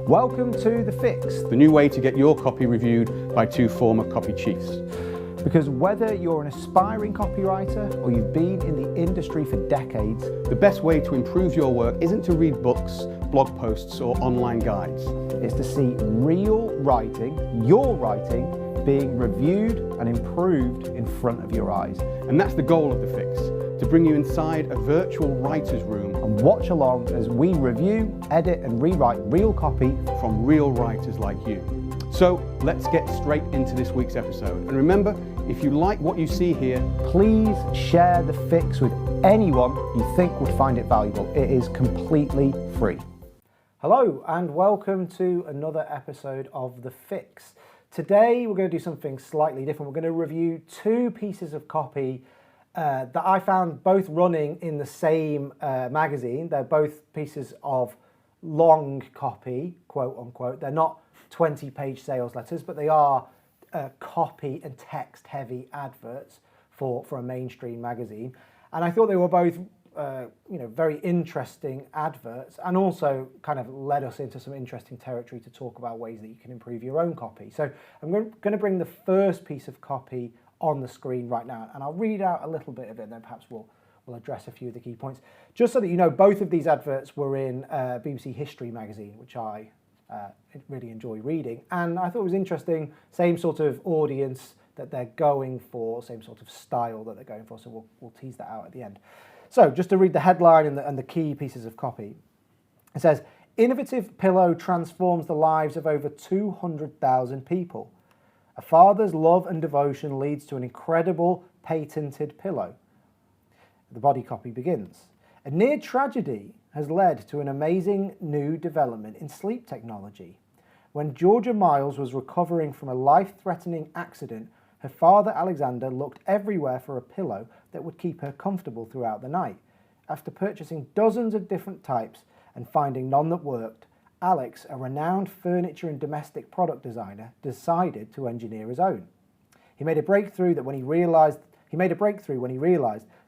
Welcome to The Fix, the new way to get your copy reviewed by two former copy chiefs. because whether you're an aspiring copywriter or you've been in the industry for decades, The best way to improve your work isn't to read books, blog posts, or online guides. it's to see real writing, your writing, being reviewed and improved in front of your eyes. And that's the goal of The Fix, to bring you inside a virtual writer's room And watch along as we review, edit and rewrite real copy. from real writers like you. So let's get straight into this week's episode. And remember, if you like what you see here, Please share The Fix with anyone you think would find it valuable. It is completely free. Hello and welcome to another episode of The Fix. Today we're going to do something slightly different. We're going to review two pieces of copy that I found both running in the same magazine. They're both pieces of long copy, quote unquote. They're not 20-page sales letters, but they are copy and text heavy adverts for a mainstream magazine. And I thought they were both very interesting adverts, and also kind of led us into some interesting territory to talk about ways that you can improve your own copy. So I'm going to bring the first piece of copy on the screen right now, and I'll read out a little bit of it, and then perhaps we'll address a few of the key points. Just so that you know, both of these adverts were in BBC History magazine, which I really enjoy reading, and I thought it was interesting. Same sort of audience that they're going for, same sort of style that they're going for, so we'll tease that out at the end. So just to read the headline and the key pieces of copy, it says, "Innovative pillow transforms the lives of over 200,000 people. A father's love and devotion leads to an incredible patented pillow." The body copy begins. "A near tragedy has led to an amazing new development in sleep technology. When Georgia Miles was recovering from a life-threatening accident, her father Alexander looked everywhere for a pillow that would keep her comfortable throughout the night. After purchasing dozens of different types and finding none that worked, Alex, a renowned furniture and domestic product designer, decided to engineer his own. He made a breakthrough when he realized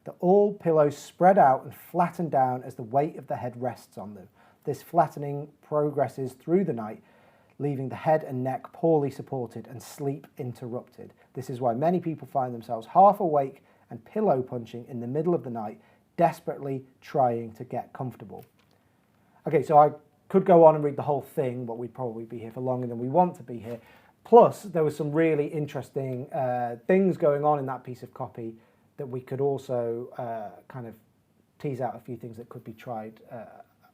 that all pillows spread out and flatten down as the weight of the head rests on them. This flattening progresses through the night, leaving the head and neck poorly supported and sleep interrupted. This is why many people find themselves half awake and pillow punching in the middle of the night, desperately trying to get comfortable." Okay, so I could go on and read the whole thing, but we'd probably be here for longer than we want to be here. Plus, there was some really interesting things going on in that piece of copy that we could also kind of tease out a few things that could be tried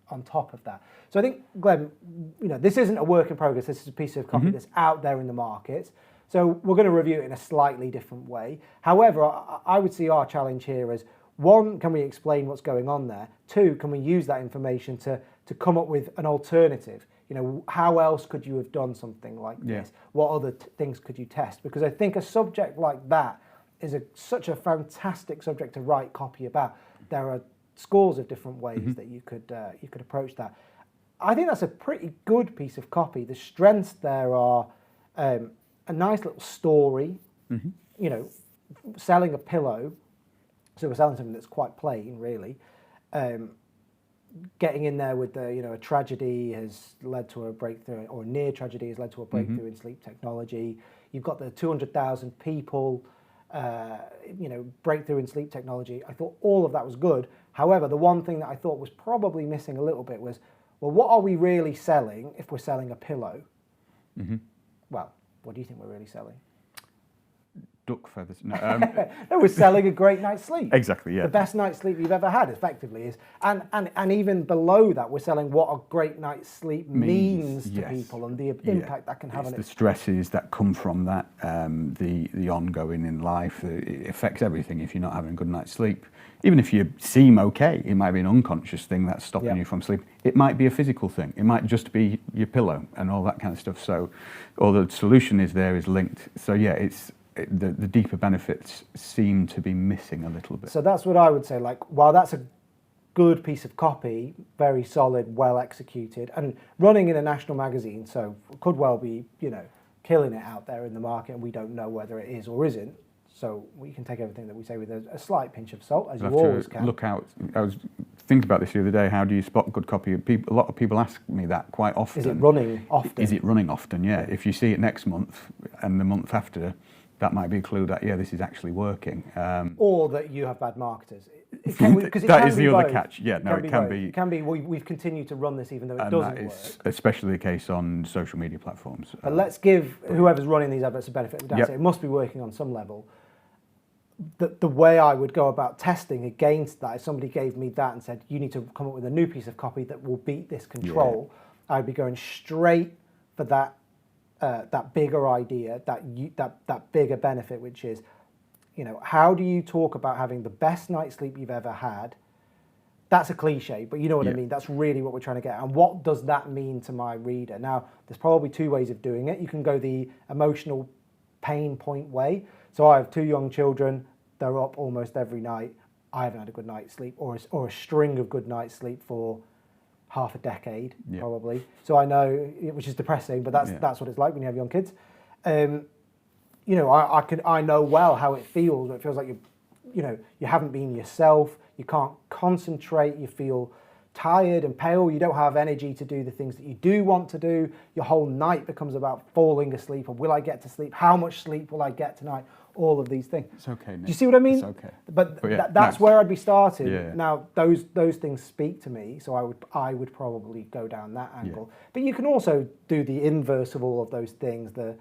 on top of that. So I think, Glenn, this isn't a work in progress. This is a piece of copy that's out there in the market. So we're going to review it in a slightly different way. However, I would see our challenge here as, one, can we explain what's going on there? Two, can we use that information to come up with an alternative? How else could you have done something like this? What other things could you test? Because I think a subject like that is such a fantastic subject to write copy about. There are scores of different ways that you could approach that. I think that's a pretty good piece of copy. The strengths there are a nice little story, selling a pillow. So we're selling something that's quite plain, really. Getting in there with a tragedy has led to a breakthrough, or a near tragedy has led to a breakthrough in sleep technology. You've got the 200,000 people, breakthrough in sleep technology. I thought all of that was good. However, the one thing that I thought was probably missing a little bit was, well, what are we really selling if we're selling a pillow? Well, what do you think we're really selling? duck feathers. No, No, we're selling a great night's sleep. Exactly, yeah. The best night's sleep you've ever had, effectively, is. And even below that, we're selling what a great night's sleep means to people, and the impact that can have on it. The stresses that come from that, the ongoing in life, it affects everything if you're not having a good night's sleep. Even if you seem okay, it might be an unconscious thing that's stopping you from sleep. It might be a physical thing. It might just be your pillow and all that kind of stuff. So, all the solution is linked. So yeah, the deeper benefits seem to be missing a little bit. So that's what I would say. Like, while that's a good piece of copy, very solid, well executed, and running in a national magazine, so could well be, killing it out there in the market, and we don't know whether it is or isn't. So we can take everything that we say with a slight pinch of salt, as you have always to can. look out. I was thinking about this the other day. How do you spot good copy? A lot of people ask me that quite often. Is it running often? Is it running often? Yeah. If you see it next month and the month after, that might be a clue that, yeah, this is actually working. Or that you have bad marketers. That is the other catch. Yeah, no, it can be. It can be. We've continued to run this even though it doesn't that work. is especially the case on social media platforms. But let's give whoever's running these adverts a benefit of the doubt. So it must be working on some level. The way I would go about testing against that, if somebody gave me that and said, you need to come up with a new piece of copy that will beat this control, I'd be going straight for that bigger idea, that bigger benefit, which is, how do you talk about having the best night's sleep you've ever had? That's a cliche, but you know what I mean. That's really what we're trying to get at. And what does that mean to my reader? Now, there's probably two ways of doing it. You can go the emotional pain point way. So I have 2 young children. They're up almost every night. I haven't had a good night's sleep or a string of good night's sleep for half a decade, probably. So I know, which is depressing, but that's what it's like when you have young kids. I know well how it feels. It feels like you haven't been yourself. You can't concentrate. You feel tired and pale. You don't have energy to do the things that you do want to do. Your whole night becomes about falling asleep. Or will I get to sleep? How much sleep will I get tonight? All of these things. It's okay, Nick. Do you see what I mean? It's okay. But that's where I'd be starting. Yeah. Now, those things speak to me, so I would probably go down that angle. Yeah. But you can also do the inverse of all of those things, the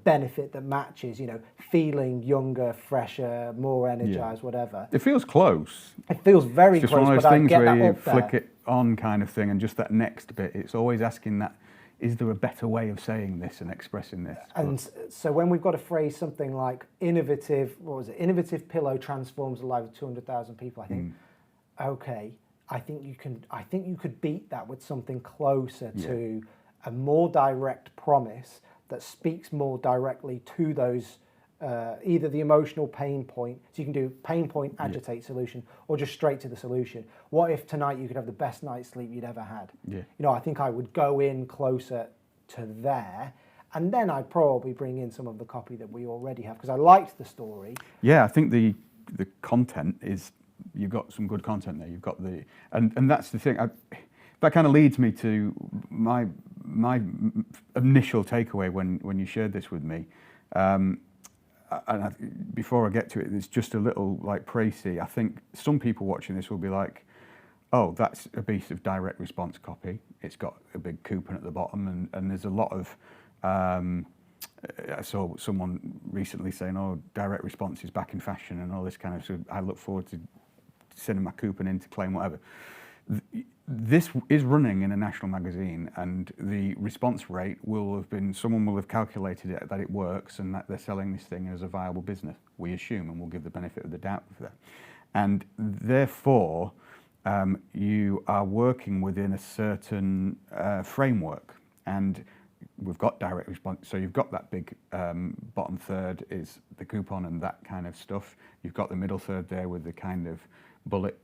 benefit that matches, feeling younger, fresher, more energized, whatever. It feels close. It feels very it's just close, one of but those I things get where that you up flick there. it on kind of thing, and just that next bit, it's always asking that, is there a better way of saying this and expressing this? And so when we've got to phrase something like innovative pillow transforms the lives of 200,000 people, I think, okay, I think you could beat that with something closer to a more direct promise that speaks more directly to those, either the emotional pain point, so you can do pain point, agitate, solution, or just straight to the solution. What if tonight you could have the best night's sleep you'd ever had? Yeah. I think I would go in closer to there, and then I'd probably bring in some of the copy that we already have, because I liked the story. Yeah, I think the content is, you've got some good content there. You've got and that's the thing. That kind of leads me to my initial takeaway when you shared this with me. Before I get to it, there's just a little précis. I think some people watching this will be like, oh, that's a piece of direct response copy. It's got a big coupon at the bottom, and there's a lot of, I saw someone recently saying, oh, direct response is back in fashion and all this kind of, so I look forward to sending my coupon in to claim whatever. This is running in a national magazine, and the response rate will have been, someone will have calculated it that it works and that they're selling this thing as a viable business, we assume, and we'll give the benefit of the doubt for that. And therefore, you are working within a certain framework, and we've got direct response. So you've got that big bottom third is the coupon and that kind of stuff. You've got the middle third there with the kind of bullet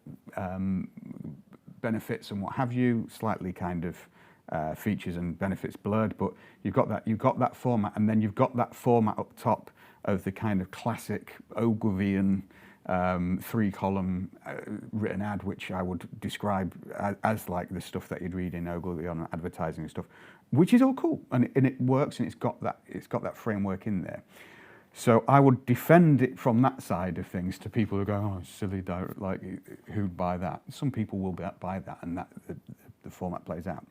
benefits and what have you, slightly kind of features and benefits blurred, but you've got that format, and then you've got that format up top of the kind of classic Ogilvyian 3-column written ad, which I would describe as like the stuff that you'd read in Ogilvy on advertising and stuff, which is all cool, and it works, and it's got that framework in there. So I would defend it from that side of things to people who go, oh, silly, like who'd buy that? Some people will buy that, and that the format plays out.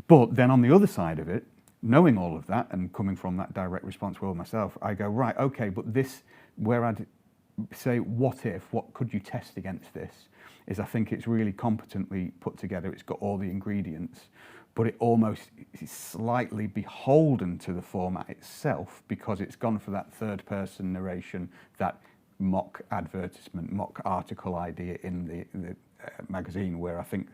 But then on the other side of it, knowing all of that and coming from that direct response world myself, I go, right, okay, but this, where I'd say, what could you test against this, is I think it's really competently put together. It's got all the ingredients, but it almost is slightly beholden to the format itself, because it's gone for that third-person narration, that mock advertisement, mock article idea in the magazine, where I think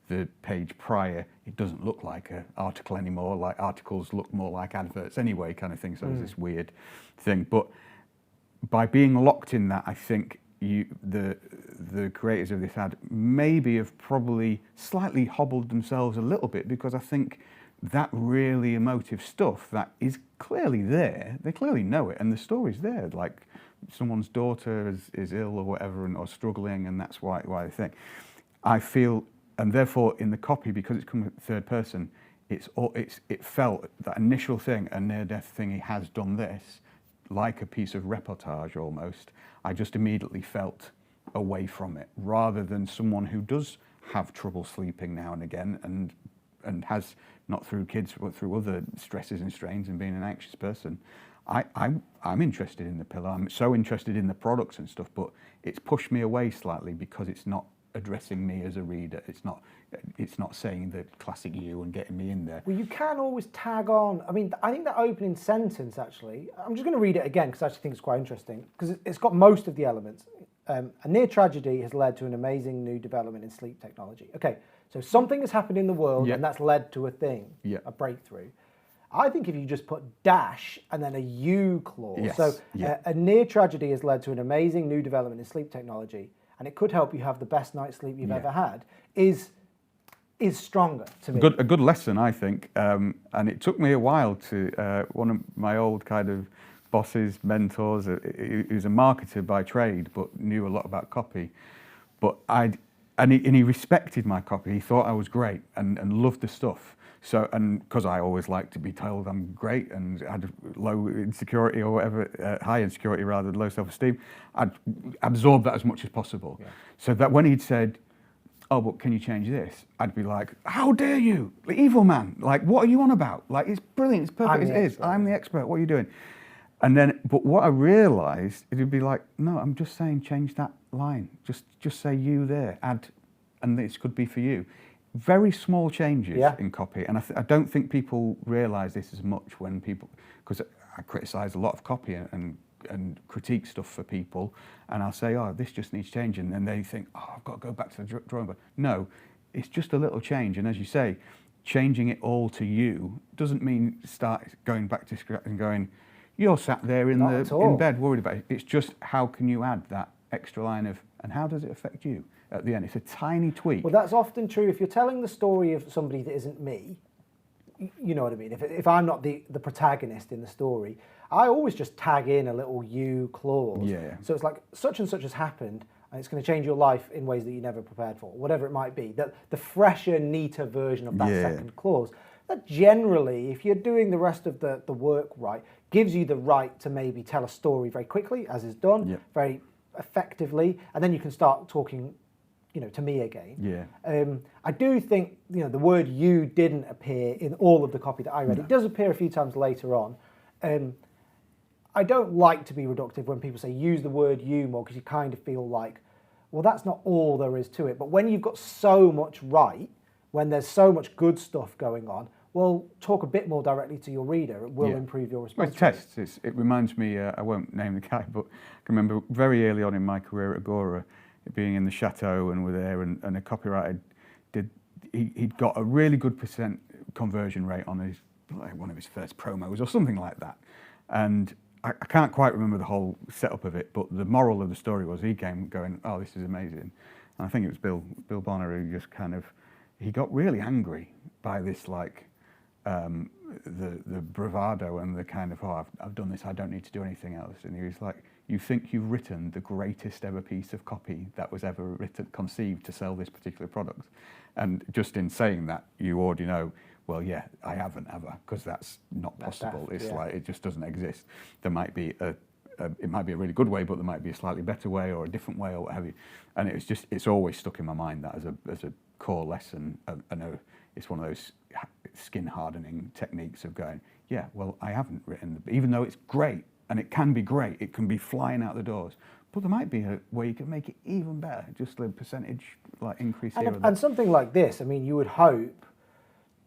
the page prior, it doesn't look like an article anymore, like articles look more like adverts anyway, kind of thing, so there's this weird thing. But by being locked in that, I think the creators of this ad maybe have probably slightly hobbled themselves a little bit, because I think that really emotive stuff that is clearly there. They clearly know it, and the story's there. Like someone's daughter is ill or whatever, or struggling, and that's why they think. I feel, and therefore in the copy, because it's come third person, it felt that initial thing, a near-death thing. He has done this, like a piece of reportage almost. I just immediately felt away from it, rather than someone who does have trouble sleeping now and again, and has, not through kids but through other stresses and strains and being an anxious person. I'm interested in the pillow. I'm so interested in the products and stuff, but it's pushed me away slightly because it's not addressing me as a reader. It's not saying the classic you and getting me in there. Well, you can always tag on. I mean, I think that opening sentence, actually, I'm just going to read it again because I actually think it's quite interesting, because it's got most of the elements. A near tragedy has led to an amazing new development in sleep technology. Okay, so something has happened in the world, and that's led to a thing, a breakthrough. I think if you just put dash and then a U clause, a near tragedy has led to an amazing new development in sleep technology, and it could help you have the best night's sleep you've ever had, is stronger to me. A good lesson, I think. And it took me a while to, one of my old kind of bosses, mentors, he was a marketer by trade, but knew a lot about copy. But he respected my copy. He thought I was great and loved the stuff. So, and because I always like to be told I'm great and had low insecurity or whatever, high insecurity rather than low self-esteem, I'd absorb that as much as possible. Yeah. So that when he'd said, oh, but can you change this? I'd be like, how dare you? The evil man. Like, what are you on about? Like, it's brilliant, it's perfect, it is. I'm the expert, what are you doing? And then, but what I realised, it'd be like, no, I'm just saying change that line. Just say you there, add, and this could be for you. Very small changes in copy, and I don't think people realise this as much when people, because I criticise a lot of copy and critique stuff for people, and I'll say, oh, this just needs changing, and they think, oh, I've got to go back to the drawing board. No, it's just a little change, and as you say, changing it all to you doesn't mean start going back to scratch and going, you're sat there in bed worried about it. It's just how can you add that extra line of, and how does it affect you? At the end, it's a tiny tweak. Well, that's often true. If you're telling the story of somebody that isn't me, you know what I mean? If I'm not the protagonist in the story, I always just tag in a little you clause. Yeah. So it's like, such and such has happened, and it's going to change your life in ways that you never prepared for, whatever it might be. The fresher, neater version of that second clause. That generally, if you're doing the rest of the work right, gives you the right to maybe tell a story very quickly, as is done, very effectively, and then you can start talking, to me again. Yeah. I do think, the word you didn't appear in all of the copy that I read. No. It does appear a few times later on. I don't like to be reductive when people say use the word you more, because you kind of feel like, well, that's not all there is to it. But when you've got so much right, when there's so much good stuff going on, well, talk a bit more directly to your reader. It will improve your response. Well, tests. It reminds me, I won't name the guy, but I can remember very early on in my career at Agora, being in the chateau, and we're there, and a copywriter he'd got a really good % conversion rate on one of his first promos or something like that. And I can't quite remember the whole setup of it, but the moral of the story was he came going, oh, this is amazing. And I think it was Bill Bonner who just kind of, he got really angry by this, the bravado and the kind of, oh, I've done this, I don't need to do anything else. And he was like, you think you've written the greatest ever piece of copy that was ever conceived to sell this particular product. And just in saying that, you already know, well, yeah, I haven't ever, because that's not possible. It's like, it just doesn't exist. There might be it might be a really good way, but there might be a slightly better way or a different way or what have you. And it's always stuck in my mind that as a core lesson. I know it's one of those skin hardening techniques of going, yeah, well, I haven't written, even though it's great, and it can be great, it can be flying out the doors, but there might be a way you can make it even better, just a percentage increase here. And something like this, I mean, you would hope,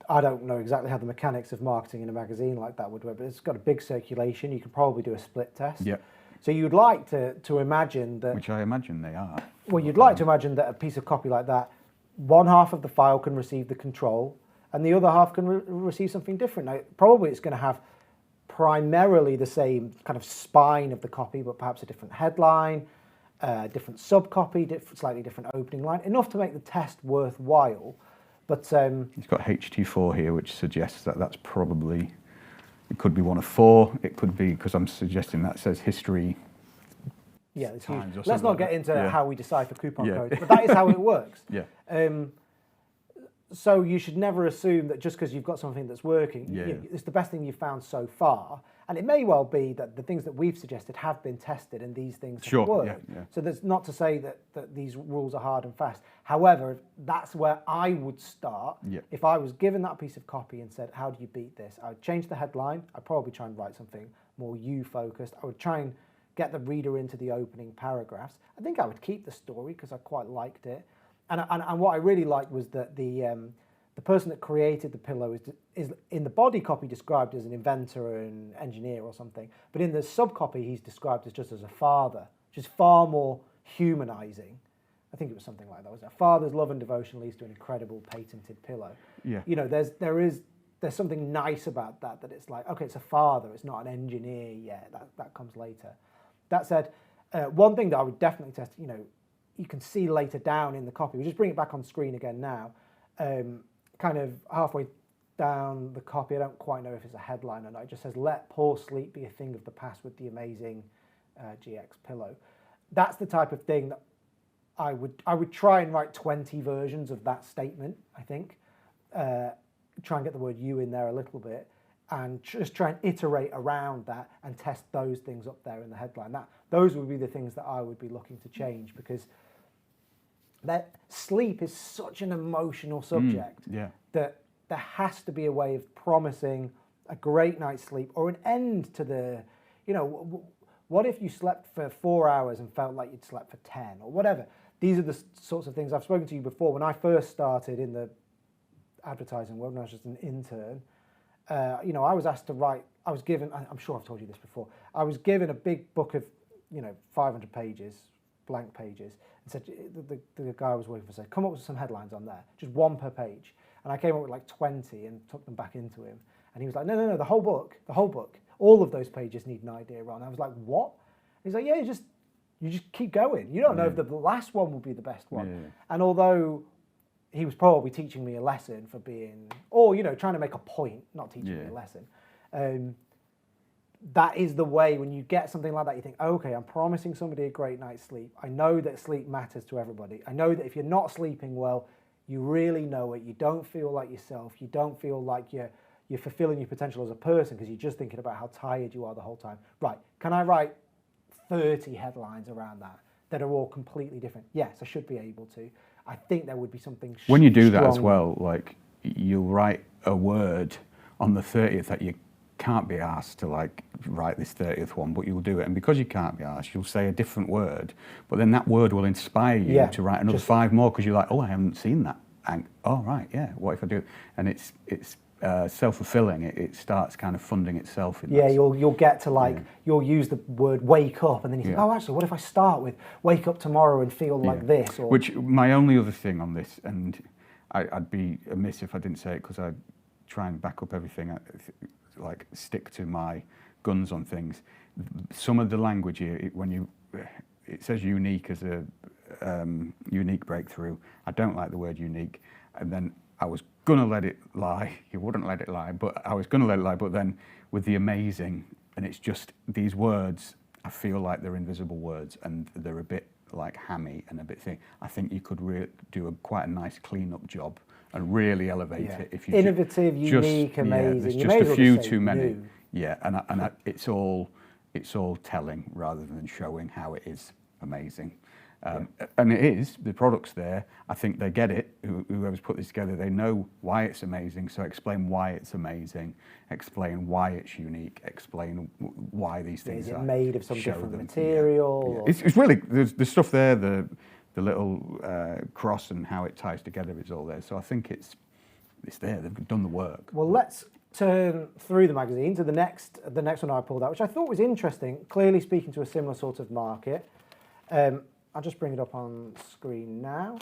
I don't know exactly how the mechanics of marketing in a magazine like that would work, but it's got a big circulation, you could probably do a split test. Yeah. So you'd like to imagine that... Which I imagine they are. Well, you'd like to imagine that a piece of copy like that, one half of the file can receive the control, and the other half can receive something different. Now, probably it's going to have primarily the same kind of spine of the copy, but perhaps a different headline, different sub-copy, slightly different opening line, enough to make the test worthwhile. But it's got HT4 here, which suggests that that's probably, it could be one of 4. It could be, because I'm suggesting that says history. Yeah, times or let's not like get that. into how we decipher coupon Yeah. codes, but that is how it works. Yeah. So you should never assume that just because you've got something that's working, it's the best thing you've found so far. And it may well be that the things that we've suggested have been tested and these things have worked. Yeah. So that's not to say that these rules are hard and fast. However, that's where I would start. Yeah. If I was given that piece of copy and said, how do you beat this? I would change the headline. I'd probably try and write something more you-focused. I would try and get the reader into the opening paragraphs. I think I would keep the story because I quite liked it. And what I really liked was that the person that created the pillow is in the body copy described as an inventor and engineer or something, but in the subcopy he's described as just as a father, which is far more humanizing. I think it was something like that. Was it? Father's love and devotion leads to an incredible patented pillow. Yeah. You know, there's something nice about that it's like, okay, it's a father, it's not an engineer yet. That comes later. That said, one thing that I would definitely test, you know, you can see later down in the copy. We'll just bring it back on screen again now. Kind of halfway down the copy, I don't quite know if it's a headline or not. It just says, "Let poor sleep be a thing of the past with the amazing GX pillow." That's the type of thing that I would try and write 20 versions of that statement. I think try and get the word "you" in there a little bit, and just try and iterate around that and test those things up there in the headline. Those would be the things that I would be looking to change, because that sleep is such an emotional subject that there has to be a way of promising a great night's sleep or an end to the, you know, what if you slept for 4 hours and felt like you'd slept for 10 or whatever. These are the sorts of things I've spoken to you before. When I first started in the advertising world, when I was just an intern, you know, I was asked to write, I was given, I'm sure I've told you this before, I was given a big book of, you know, 500 pages, blank pages, and said, the guy I was working for said, come up with some headlines on there, just one per page. And I came up with like 20 and took them back into him. And he was like, no, the whole book, all of those pages need an idea on. I was like, what? He's like, yeah, you just keep going. You don't know if the last one will be the best one. Yeah. And although he was probably teaching me a lesson for being, or, you know, trying to make a point, not teaching me a lesson. That is the way, when you get something like that, you think, okay, I'm promising somebody a great night's sleep. I know that sleep matters to everybody. I know that if you're not sleeping well, you really know it. You don't feel like yourself. You don't feel like you're fulfilling your potential as a person because you're just thinking about how tired you are the whole time. Right, can I write 30 headlines around that are all completely different? Yes, I should be able to. I think there would be something when you do that as well, like you'll write a word on the 30th that you can't be asked to like write this 30th one, but you'll do it. And because you can't be asked, you'll say a different word, but then that word will inspire you to write another 5 more because you're like, oh, I haven't seen that. And, oh, right, yeah, what if I do? And it's self-fulfilling. It starts kind of funding itself. You'll get to like, you'll use the word wake up and then you think, oh, actually, what if I start with wake up tomorrow and feel like this? Or... Which, my only other thing on this, and I'd be amiss if I didn't say it because I try and back up everything, like stick to my guns on things. Some of the language here, it says unique as a unique breakthrough. I don't like the word unique. And then I was gonna let it lie. You wouldn't let it lie, but I was gonna let it lie. But then with the amazing, and it's just these words, I feel like they're invisible words and they're a bit like hammy and a bit thin. I think you could do quite a nice clean-up job and really elevate it. If you innovative, unique, amazing. There's just a few too many. New. Yeah, and it's all telling rather than showing how it is amazing. And it is, the product's there. I think they get it. Whoever's put this together, they know why it's amazing. So explain why it's amazing. Explain why it's unique. Explain why these things are made of some different material. Yeah. It's really, there's stuff there. The little cross and how it ties together is all there. So I think it's there. They've done the work. Well, let's turn through the magazine to the next one I pulled out, which I thought was interesting. Clearly speaking to a similar sort of market. I'll just bring it up on screen now.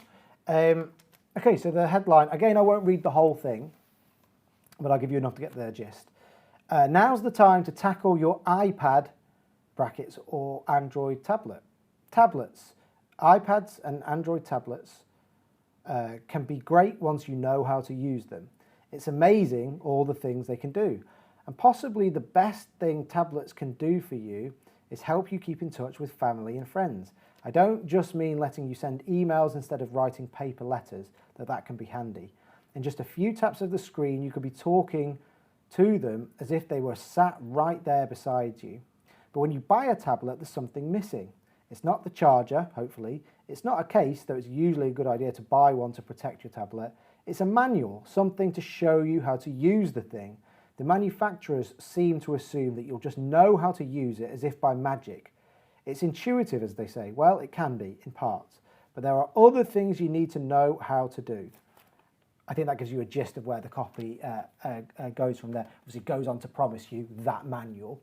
Okay, so the headline, again, I won't read the whole thing, but I'll give you enough to get the gist. Now's the time to tackle your iPad, brackets, or Android tablet. Tablets, iPads and Android tablets can be great once you know how to use them. It's amazing all the things they can do. And possibly the best thing tablets can do for you is help you keep in touch with family and friends. I don't just mean letting you send emails instead of writing paper letters, that can be handy. In just a few taps of the screen, you could be talking to them as if they were sat right there beside you. But when you buy a tablet, there's something missing. It's not the charger, hopefully. It's not a case, though it's usually a good idea to buy one to protect your tablet. It's a manual, something to show you how to use the thing. The manufacturers seem to assume that you'll just know how to use it as if by magic. It's intuitive, as they say. Well, it can be, in parts. But there are other things you need to know how to do. I think that gives you a gist of where the copy goes from there. Obviously, it goes on to promise you that manual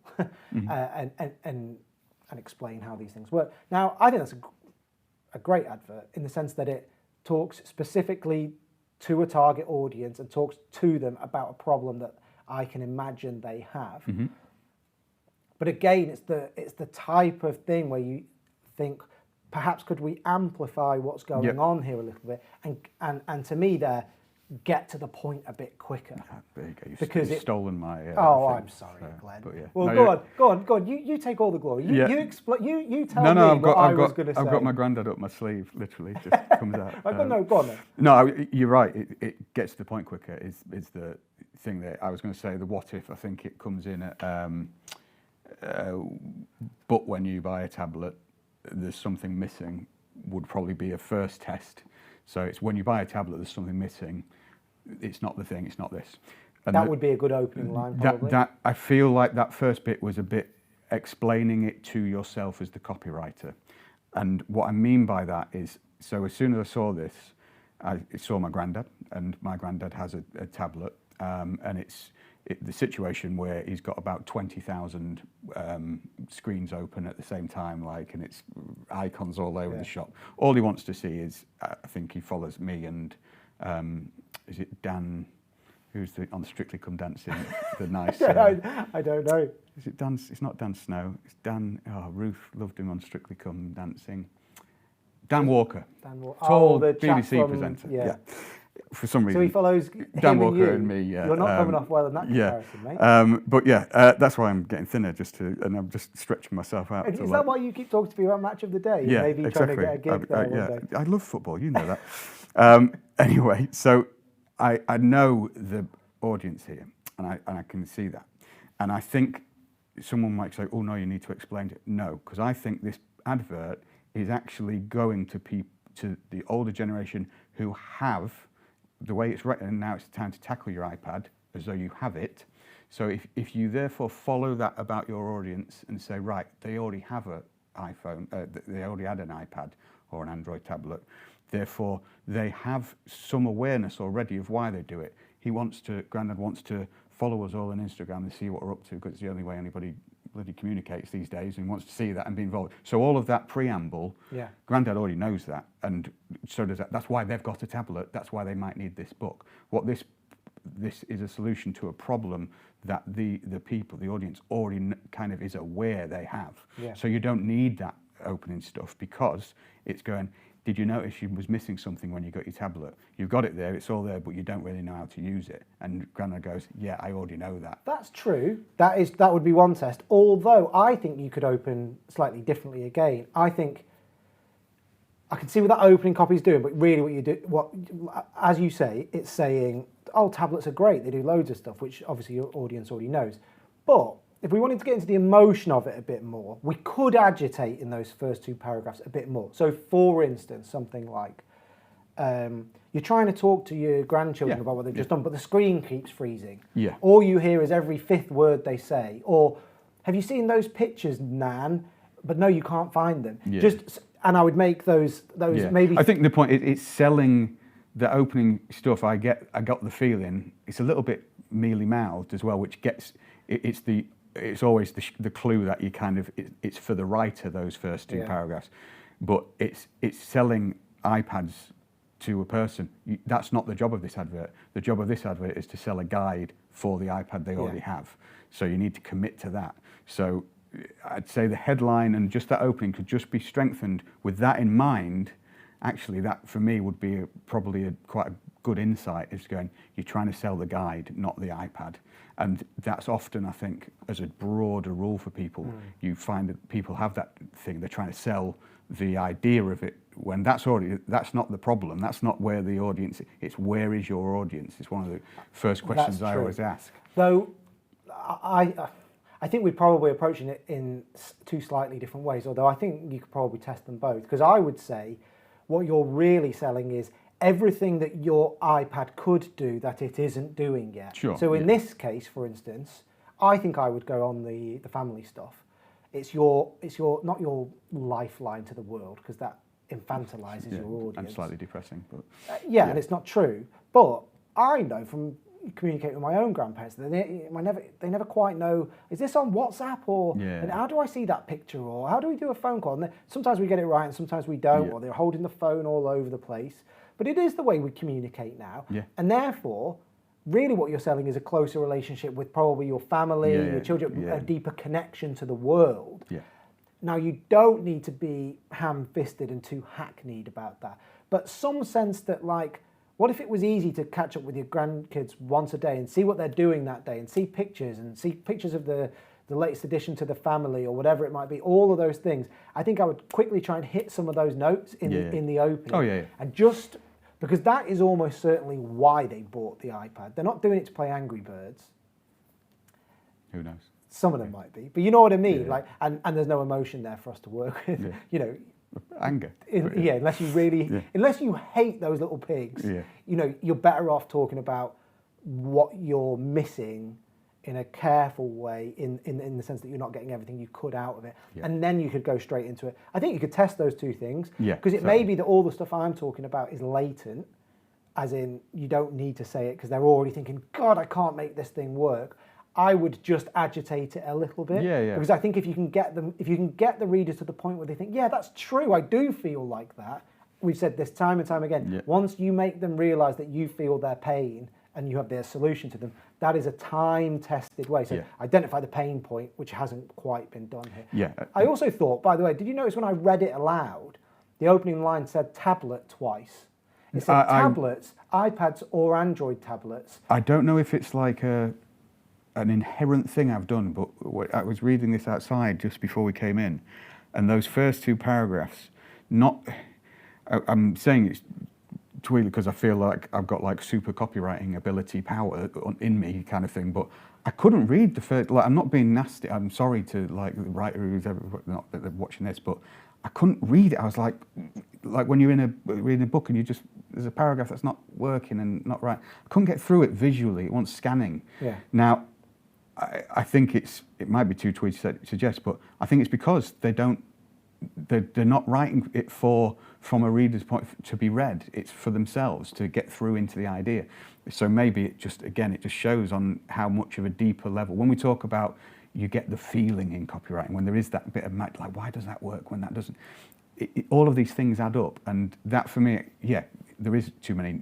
and explain how these things work. Now, I think that's a great advert in the sense that it talks specifically to a target audience and talks to them about a problem that I can imagine they have. Mm-hmm. But again, it's the type of thing where you think, perhaps could we amplify what's going on here a little bit, and to me there, get to the point a bit quicker. There you go. Because you've stolen my. I'm sorry, Glenn. But yeah. Well, no, go on. You take all the glory. You tell me what I was going to say. I've got my granddad up my sleeve. Literally, just comes out. Go on then. No, you're right. It gets to the point quicker. Is the thing that I was going to say. The what if? I think it comes in at. But when you buy a tablet, there's something missing. Would probably be a first test. So it's when you buy a tablet, there's something missing. It's not the thing. It's not this. And that would be a good opening line, probably. That I feel like that first bit was a bit explaining it to yourself as the copywriter. And what I mean by that is, so as soon as I saw this, I saw my granddad, and my granddad has a tablet, and it's the situation where he's got about 20,000 screens open at the same time, and it's icons all over the shop. All he wants to see is, I think he follows me and, is it Dan, who's on Strictly Come Dancing, the nice... I don't know. Is it Dan? It's not Dan Snow. It's Dan... Oh, Ruth loved him on Strictly Come Dancing. Dan Walker. Tall the BBC presenter. Yeah. For some reason. So he follows Dan Walker and me. Yeah. You're not coming off well in that comparison, mate. But that's why I'm getting thinner, and I'm just stretching myself out. Is that why you keep talking to me about Match of the Day? Yeah, maybe exactly. Trying to get a gig there one day. I love football, you know that. Anyway, so I know the audience here, and I can see that. And I think someone might say, oh no, you need to explain it. No, because I think this advert is actually going to the older generation who have, the way it's written, now it's time to tackle your iPad as though you have it. So if you therefore follow that about your audience and say, right, they already have an iPhone, they already had an iPad or an Android tablet, therefore they have some awareness already of why they do it. Grandad wants to follow us all on Instagram and see what we're up to, because it's the only way anybody bloody communicates these days, and wants to see that and be involved. So all of that preamble, Grandad already knows that, and so does that. That's why they've got a tablet. That's why they might need this book. What this is a solution to a problem that the people, the audience, already kind of is aware they have. Yeah. So you don't need that opening stuff, because it's going, did you notice you was missing something when you got your tablet? You've got it there, it's all there, but you don't really know how to use it. And Grandad goes, yeah, I already know that. That's true. That would be one test. Although I think you could open slightly differently again. I think I can see what that opening copy is doing, but really what you do, as you say, it's saying, oh, tablets are great, they do loads of stuff, which obviously your audience already knows. But if we wanted to get into the emotion of it a bit more, we could agitate in those first two paragraphs a bit more. So, for instance, something like, you're trying to talk to your grandchildren about what they've just done, but the screen keeps freezing. Yeah. All you hear is every fifth word they say. Or, have you seen those pictures, Nan? But no, you can't find them. Yeah. And I would make those maybe... I think the point is, it's selling the opening stuff. I got the feeling, it's a little bit mealy-mouthed as well, which gets... It's always the clue that you kind of, it's for the writer, those first two paragraphs, but it's selling iPads to a person. That's not the job of this advert. The job of this advert is to sell a guide for the iPad they already have. So you need to commit to that. So I'd say the headline and just that opening could just be strengthened with that in mind, actually that for me would be probably quite a good insight, is going, you're trying to sell the guide, not the iPad. And that's often, I think, as a broader rule for people, you find that people have that thing, they're trying to sell the idea of it, when that's not the problem. That's not where the audience, it's where is your audience? It's one of the first questions I always ask. Though I think we're probably approaching it in two slightly different ways, although I think you could probably test them both. Because I would say what you're really selling is everything that your iPad could do that it isn't doing yet. Sure, so in this case, for instance, I think I would go on the family stuff. It's your not your lifeline to the world, because that infantilizes your audience. And slightly depressing, but and it's not true. But I know from communicating with my own grandparents that they never quite know, is this on WhatsApp, or and how do I see that picture, or how do we do a phone call? And sometimes we get it right and sometimes we don't, or they're holding the phone all over the place. But it is the way we communicate now, and therefore really what you're selling is a closer relationship with probably your family, your children, a deeper connection to the world. Now, you don't need to be ham-fisted and too hackneyed about that, but some sense that, like, what if it was easy to catch up with your grandkids once a day and see what they're doing that day, and see pictures of the latest addition to the family, or whatever it might be, all of those things. I think I would quickly try and hit some of those notes in the opening. And just because that is almost certainly why they bought the iPad. They're not doing it to play Angry Birds. Who knows? Some of them might be, but you know what I mean. Like, and there's no emotion there for us to work with. You know, anger. Unless you really, unless you hate those little pigs. You know, you're better off talking about what you're missing in a careful way, in the sense that you're not getting everything you could out of it, and then you could go straight into it. I think you could test those two things, because it may be that all the stuff I'm talking about is latent, as in you don't need to say it because they're already thinking, God, I can't make this thing work. I would just agitate it a little bit, because I think if you can get the readers to the point where they think, yeah, that's true, I do feel like that. We've said this time and time again. Once you make them realise that you feel their pain and you have their solution to them, that is a time-tested way. So identify the pain point, which hasn't quite been done here. I also thought, by the way, did you notice when I read it aloud, the opening line said tablet twice? It said tablets, iPads or Android tablets. I don't know if it's like an inherent thing I've done, but I was reading this outside just before we came in, and those first two paragraphs, I'm saying it's tweedly because I feel like I've got like super copywriting ability power in me kind of thing, but I couldn't read the first, like, I'm not being nasty, I'm sorry to like the writer who's ever, not that they're watching this, but I couldn't read it. I was like when you're reading a book and there's a paragraph that's not working and not right. I couldn't get through it visually, it wants scanning. Now, I think it might be too tweedy to suggest, but I think it's because they're not writing it from a reader's point to be read. It's for themselves to get through into the idea. So maybe it just shows on how much of a deeper level. When we talk about you get the feeling in copywriting, when there is that bit of like, why does that work when that doesn't? All of these things add up, and that for me, there is too many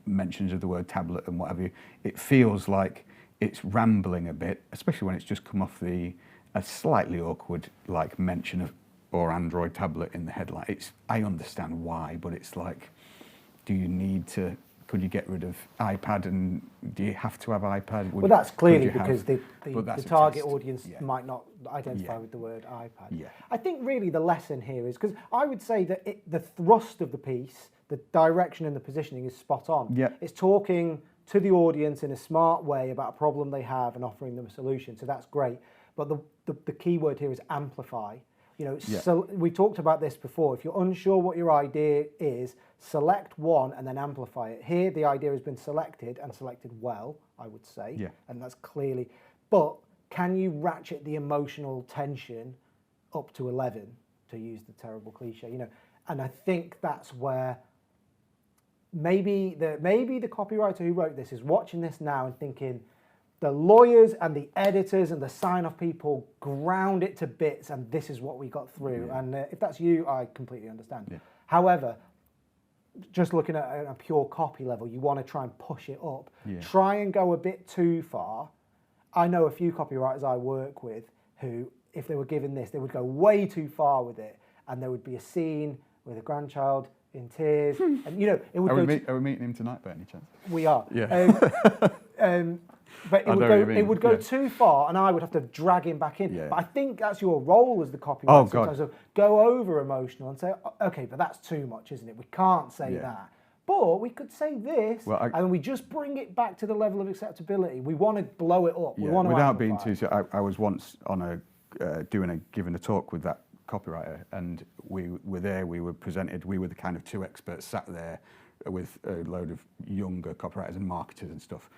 mentions of the word tablet and whatever. It feels like it's rambling a bit, especially when it's just come off a slightly awkward like mention of or Android tablet in the headline. I understand why, but it's like, do you need to? Could you get rid of iPad, and do you have to have iPad? Well, that's clearly because the target audience might not identify with the word iPad. I think really the lesson here is, because I would say that the thrust of the piece, the direction and the positioning is spot on. It's talking to the audience in a smart way about a problem they have and offering them a solution. So that's great. But the key word here is amplify. You know, so we talked about this before. If you're unsure what your idea is, select one and then amplify it. Here, the idea has been selected and selected well, I would say, and that's clearly. But can you ratchet the emotional tension up to 11, to use the terrible cliche? You know, and I think that's where maybe the copywriter who wrote this is watching this now and thinking, the lawyers and the editors and the sign-off people ground it to bits, and this is what we got through. And if that's you, I completely understand. However, just looking at a pure copy level, you want to try and push it up. Try and go a bit too far. I know a few copywriters I work with who, if they were given this, they would go way too far with it, and there would be a scene with a grandchild in tears, and you know it would Are we meeting him tonight by any chance? We are. Yeah. But it would go too far, and I would have to drag him back in. Yeah. But I think that's your role as the copywriter. Oh, God. So go over emotional and say, okay, but that's too much, isn't it? We can't say that. But we could say this, and we just bring it back to the level of acceptability. We want to blow it up. Yeah. We want to Without being amplify. too, I was once on giving a talk with that copywriter, and we were there. We were presented. We were the kind of two experts sat there with a load of younger copywriters and marketers and stuff.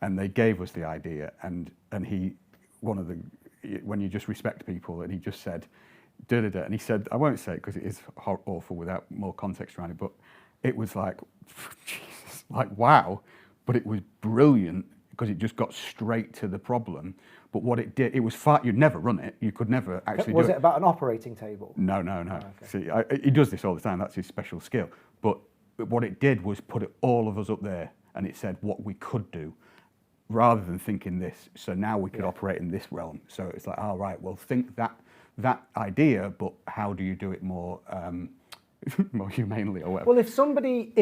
And they gave us the idea, and when you just respect people, and he just said, da-da-da, and he said, I won't say it because it is awful without more context around it, but it was like, Jesus, like, wow, but it was brilliant because it just got straight to the problem. But what it did, it was far, you'd never run it, you could never actually do it. Was it about an operating table? No. Oh, okay. See, he does this all the time, that's his special skill. But what it did was put all of us up there, and it said what we could do, rather than thinking this. So now we could operate in this realm. So it's like, all right, well, think that idea, but how do you do it more more humanely or whatever? Well, if somebody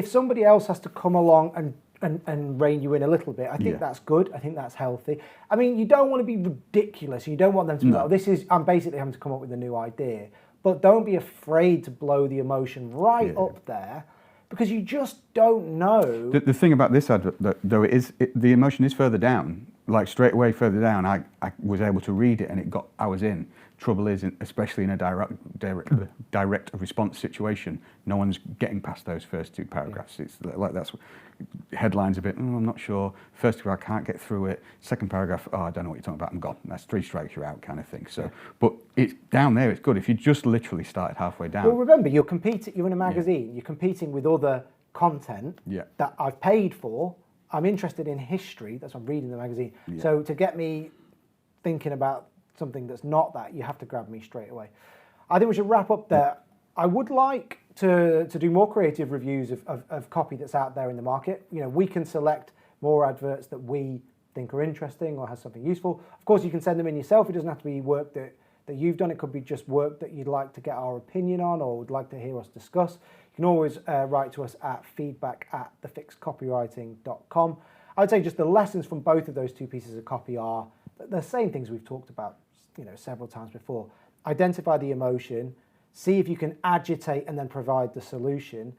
else has to come along and rein you in a little bit, I think that's good. I think that's healthy. I mean, you don't want to be ridiculous. You don't want them to be like, I'm basically having to come up with a new idea. But don't be afraid to blow the emotion right up there, because you just don't know. The thing about this advert, though, the emotion is further down, like straight away further down. I was able to read it, and I was in. Trouble is, especially in a direct response situation, no one's getting past those first two paragraphs. It's like that's headlines a bit. I'm not sure. First paragraph, I can't get through it. Second paragraph, I don't know what you're talking about. I'm gone. That's 3 strikes, you're out, kind of thing. So, but it's down there. It's good if you just literally started halfway down. Well, remember, you're in a magazine. You're competing with other content that I've paid for. I'm interested in history. That's why I'm reading the magazine. So to get me thinking about something that's not that, you have to grab me straight away. I think we should wrap up there. I would like to do more creative reviews of copy that's out there in the market. You know, we can select more adverts that we think are interesting or has something useful. Of course, you can send them in yourself. It doesn't have to be work that you've done. It could be just work that you'd like to get our opinion on or would like to hear us discuss. You can always write to us at feedback@thefixcopywriting.com. I would say just the lessons from both of those two pieces of copy are the same things we've talked about, several times before. Identify the emotion, see if you can agitate and then provide the solution,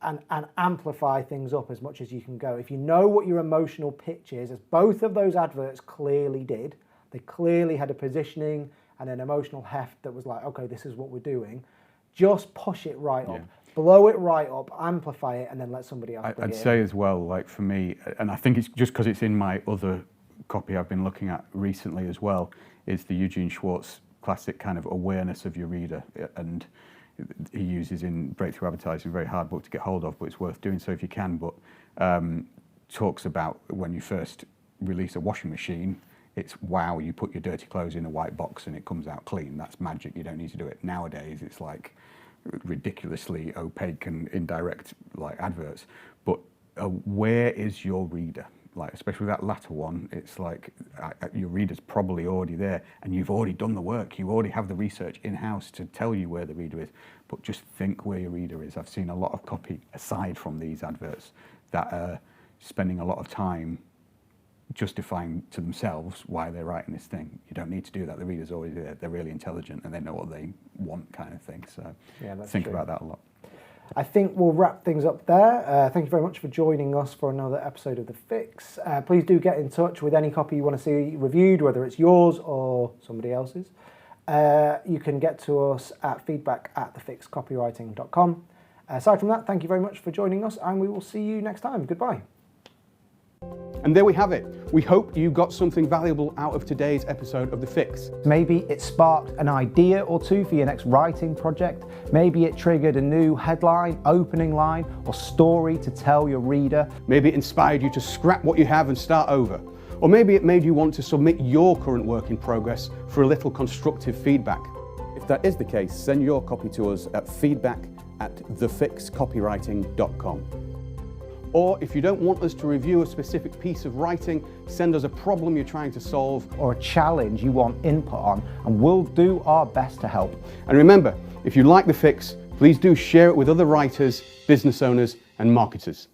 and amplify things up as much as you can go. If you know what your emotional pitch is, as both of those adverts clearly did, they clearly had a positioning and an emotional heft that was like, okay, this is what we're doing. Just push it right up, blow it right up, amplify it, and then let somebody else bring it in. I'd say as well, like for me, and I think it's just because it's in my other copy I've been looking at recently as well, is the Eugene Schwartz classic kind of awareness of your reader, and he uses in Breakthrough Advertising, a very hard book to get hold of, but it's worth doing so if you can. But talks about when you first release a washing machine, it's wow, you put your dirty clothes in a white box and it comes out clean. That's magic. You don't need to do it. Nowadays, it's like ridiculously opaque and indirect, like adverts. But where is your reader? Like, especially that latter one, it's like your reader's probably already there, and you've already done the work. You already have the research in-house to tell you where the reader is, but just think where your reader is. I've seen a lot of copy, aside from these adverts, that are spending a lot of time justifying to themselves why they're writing this thing. You don't need to do that. The reader's already there. They're really intelligent, and they know what they want, kind of thing. So think about that a lot. I think we'll wrap things up there. Thank you very much for joining us for another episode of The Fix. Please do get in touch with any copy you want to see reviewed, whether it's yours or somebody else's. You can get to us at feedback@thefixcopywriting.com. Aside from that, thank you very much for joining us, and we will see you next time. Goodbye. And there we have it. We hope you got something valuable out of today's episode of The Fix. Maybe it sparked an idea or two for your next writing project. Maybe it triggered a new headline, opening line, or story to tell your reader. Maybe it inspired you to scrap what you have and start over. Or maybe it made you want to submit your current work in progress for a little constructive feedback. If that is the case, send your copy to us at feedback@thefixcopywriting.com. Or if you don't want us to review a specific piece of writing, send us a problem you're trying to solve. Or a challenge you want input on, and we'll do our best to help. And remember, if you like The Fix, Please do share it with other writers, business owners, and marketers.